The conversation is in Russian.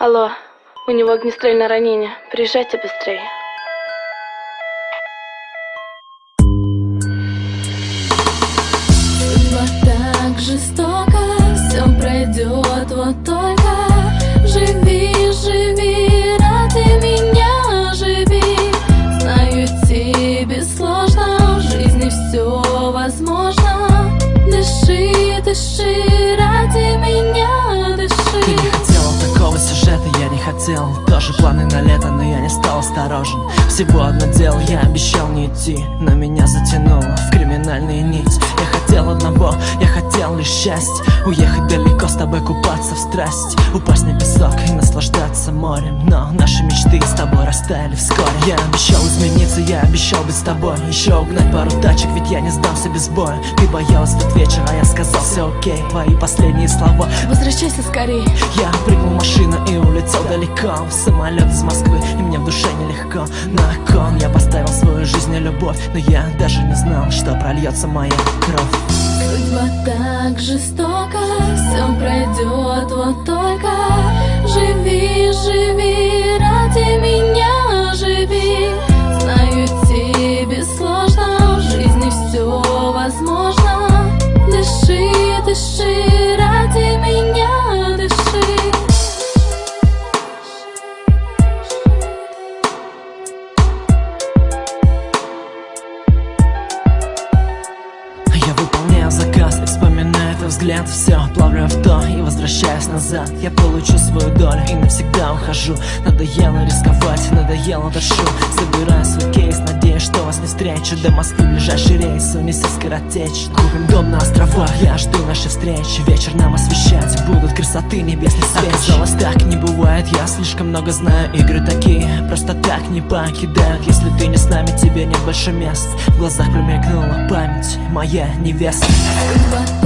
Алло, у него огнестрельное ранение. Приезжайте быстрее. Судьба так жестока, все пройдет, вот только живи, живи, ради меня живи. Знаю, тебе сложно, в жизни все возможно. Дыши, дыши, ради меня дыши. Ты не хотела такого сюжета, я не хотел. Тоже планы на лето, но я не стал осторожен. Всего одно дело, я обещал не идти, но меня затянуло в криминальные нить. Я хотел одного, я хотел лишь счастья. Уехать далеко, с тобой купаться в страсть, упасть на песок и наслаждаться морем. Но наши мечты с тобой растаяли вскоре. Я обещал измениться, я обещал быть с тобой. Еще угнать пару тачек, ведь я не сдамся без боя. Ты боялась тот вечер, а я сказал все окей. Твои последние слова: возвращайся скорей. я прыгнул в машину и улетел далеко, в самолет из Москвы, и мне в душе нелегко. На кон я поставил свою жизнь и любовь, но я даже не знал, что прольется моя кровь. Судьба так жестока, все пройдет, вот только живи, живи, ради меня живи. Знаю, тебе сложно, в жизни все возможно. Дыши, дыши, ради меня дыши. Я выполняю заказ и вспоминаю твой взгляд. Все, плавлю авто и возвращаюсь назад. Я получу свою долю и навсегда ухожу. Надоело рисковать, надоело дышу. Собираю свой кейс, надеюсь, что вас не встречу. До Москвы ближайший рейс, унеси скоротечь. Купим дом на островах, я жду нашей встречи. Вечер нам освещать будут красоты небесных свеч. Оказалось, так не бывает, я слишком много знаю. Игры такие просто так не покидают. Если ты не с нами, тебе нет больше мест. В глазах промелькнула память, моя невеста. Судьба